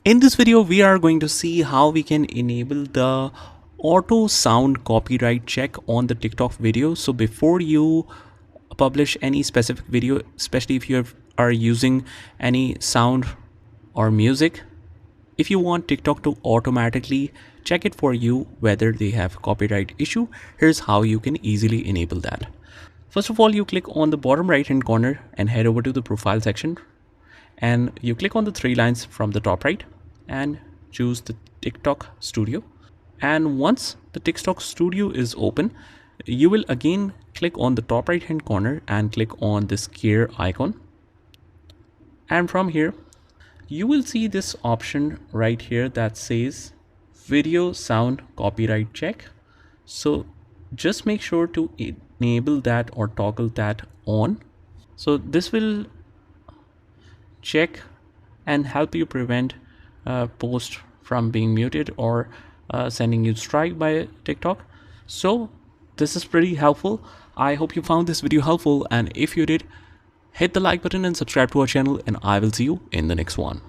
In this video, we are going to see how we can enable the auto sound copyright check on the TikTok video. So before you publish any specific video, especially if you are using any sound or music, if you want TikTok to automatically check it for you whether they have copyright issue, here's how you can easily enable that. First of all, you click on the bottom right hand corner and head over to the profile section, and you click on the three lines from the top right and choose the TikTok Studio. And once the TikTok Studio is open, you will again click on the top right hand corner and click on this gear icon. And from here, you will see this option right here that says video sound copyright check. So just make sure to enable that or toggle that on. So this will check and help you prevent post from being muted or sending you strike by TikTok. So this is pretty helpful. I hope you found this video helpful, and if you did, hit the like button and subscribe to our channel, and I will see you in the next one.